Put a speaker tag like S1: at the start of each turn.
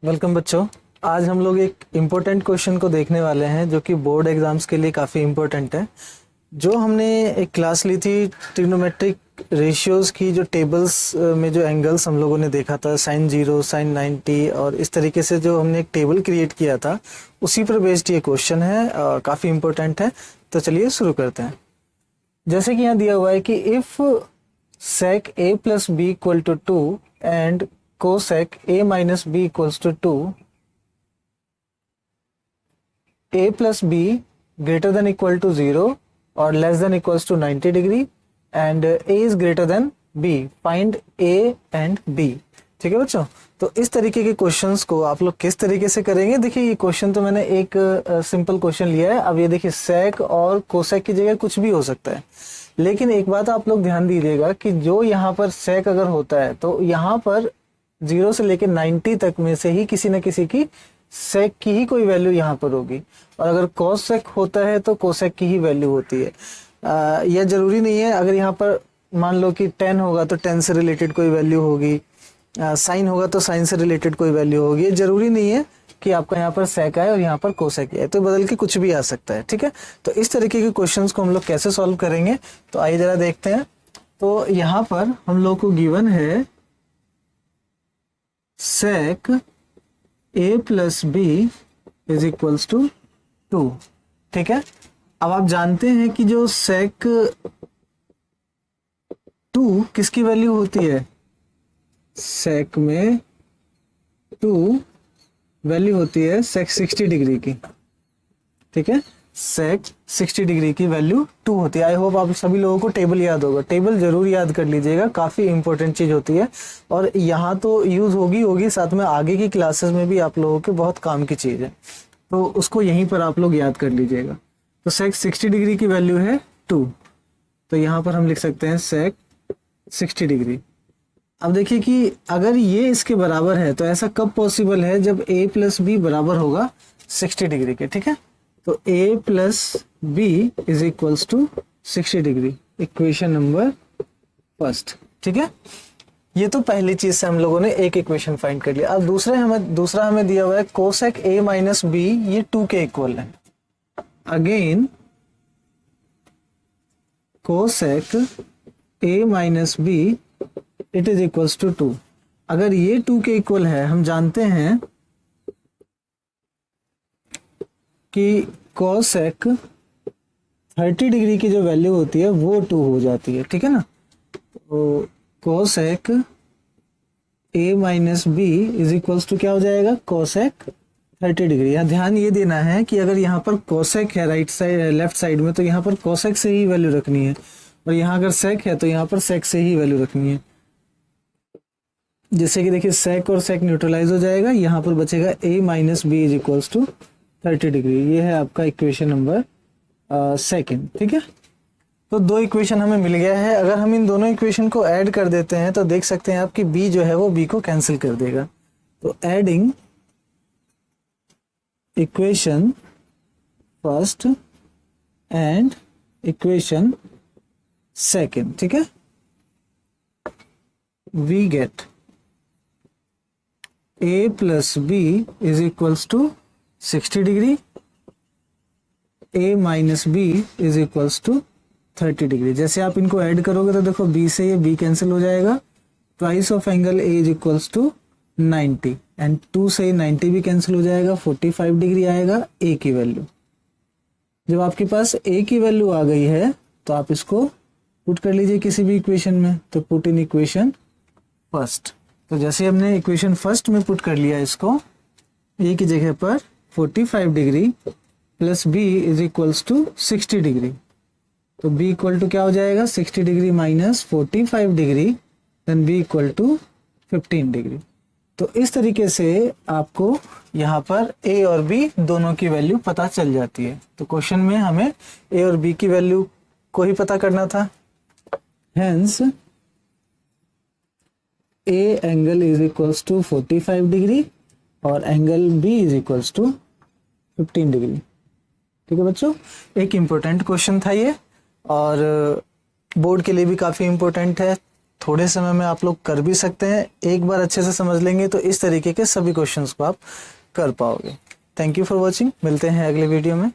S1: Welcome बच्चों। आज हम लोग एक इम्पोर्टेंट क्वेश्चन को देखने वाले हैं जो कि बोर्ड एग्जाम्स के लिए काफ़ी इम्पोर्टेंट है। जो हमने एक क्लास ली थी ट्रिग्नोमेट्रिक रेशियोज की, जो टेबल्स में जो एंगल्स हम लोगों ने देखा था sin 0, sin 90 और इस तरीके से जो हमने एक टेबल क्रिएट किया था, उसी पर बेस्ड ये क्वेश्चन है, काफ़ी इम्पोर्टेंट है। तो चलिए शुरू करते हैं। जैसे कि यहाँ दिया हुआ है कि if sec a plus b equal to 2 and cosec a minus b equals to 2, a plus b greater than equal to 0 or less than equals to 90 degree and a is greater than b, find a and b। ठीक है बच्चों, तो इस तरीके के questions को आप लोग किस तरीके से करेंगे। देखिए ये क्वेश्चन तो मैंने एक सिंपल क्वेश्चन लिया है। अब ये देखिए sec और cosec की जगह कुछ भी हो सकता है, लेकिन एक बात आप लोग ध्यान दीजिएगा कि जो यहाँ पर sec अगर होता है तो यहाँ पर 0 से लेकर 90 तक में से ही किसी न किसी की sec की ही कोई वैल्यू यहाँ पर होगी, और अगर cosec होता है तो cosec की ही वैल्यू होती है। यह जरूरी नहीं है, अगर यहाँ पर मान लो कि 10 होगा तो 10 से रिलेटेड कोई वैल्यू होगी, साइन होगा तो साइन से रिलेटेड कोई वैल्यू होगी। जरूरी नहीं है कि आपका यहाँ पर sec आए और यहाँ पर cosec आए, तो बदल के कुछ भी आ सकता है। ठीक है, तो इस तरीके के क्वेश्चंस को हम लोग कैसे सॉल्व करेंगे, तो आइए जरा देखते हैं। तो यहाँ पर हम लोग को गिवन है sec a plus b is equals to 2। ठीक है, अब आप जानते हैं कि जो sec 2 किसकी वैल्यू होती है, sec में 2 वैल्यू होती है sec 60 डिग्री की। ठीक है, sec 60 डिग्री की वैल्यू 2 होती है। आई होप आप सभी लोगों को टेबल याद होगा, टेबल जरूर याद कर लीजिएगा, काफ़ी इंपॉर्टेंट चीज़ होती है और यहाँ तो यूज़ होगी, साथ में आगे की क्लासेस में भी आप लोगों के बहुत काम की चीज़ है, तो उसको यहीं पर आप लोग याद कर लीजिएगा। तो sec 60 डिग्री की वैल्यू है 2, तो यहाँ पर हम लिख सकते हैं sec 60 डिग्री। अब देखिए कि अगर ये इसके बराबर है तो ऐसा कब पॉसिबल है, जब a प्लस बी बराबर होगा 60 डिग्री के। ठीक है, तो a plus B is equals to 60 degree, equation number first. ठीक है, ये तो पहली चीज से हम लोगों ने एक इक्वेशन फाइंड कर लिया। अब दूसरा हमें दिया हुआ है कोसेक a माइनस बी, ये 2 के इक्वल है। Again cosec a minus B it is equals to 2। अगर ये 2 के इक्वल है, हम जानते हैं कि कोसेक 30 डिग्री की जो वैल्यू होती है वो 2 हो जाती है। ठीक है ना, तो cosec a minus B is equals to क्या हो जाएगा, कोसेक 30 डिग्री। यहाँ ध्यान ये देना है कि अगर यहाँ पर कोसेक है राइट साइड लेफ्ट साइड में, तो यहाँ पर कोसेक से ही वैल्यू रखनी है, और यहाँ अगर सेक है तो यहाँ पर सेक से ही वैल्यू रखनी है। जैसे कि देखिए सेक और सेक न्यूट्रलाइज हो जाएगा, यहाँ पर बचेगा a minus B is equals to 30 degree. ये है आपका इक्वेशन नंबर सेकेंड। ठीक है, तो 2 इक्वेशन हमें मिल गया है। अगर हम इन दोनों इक्वेशन को ऐड कर देते हैं तो देख सकते हैं आप कि b जो है वो b को कैंसिल कर देगा। तो adding equation first and equation second, ठीक है, we get a plus B is equals to 60 degree, a minus B is equals to 30 degree. जैसे आप इनको ऐड करोगे तो देखो b से ये b कैंसिल हो जाएगा, twice of angle a is equals to 90 and 2 से 90 भी कैंसिल हो जाएगा, 45 डिग्री आएगा a की वैल्यू। जब आपके पास a की वैल्यू आ गई है तो आप इसको पुट कर लीजिए किसी भी इक्वेशन में, तो पुट इन इक्वेशन फर्स्ट। तो जैसे हमने इक्वेशन फर्स्ट में पुट कर लिया इसको, a की जगह पर 45 degree plus b is equals to 60 degree, तो b इक्वल टू क्या हो जाएगा, 60 degree minus 45 degree, then b equal to 15 degree. तो इस तरीके से आपको यहाँ पर a और b दोनों की वैल्यू पता चल जाती है। तो क्वेश्चन में हमें a और b की वैल्यू को ही पता करना था। Hence, A angle is equals to 45 degree और angle B is equals to 15 degree. ठीक है बच्चों, एक इम्पोर्टेंट क्वेश्चन था ये और बोर्ड के लिए भी काफ़ी इम्पोर्टेंट है। थोड़े समय में आप लोग कर भी सकते हैं। एक बार अच्छे से समझ लेंगे तो इस तरीके के सभी क्वेश्चंस को आप कर पाओगे। Thank you for watching. मिलते हैं अगले वीडियो में।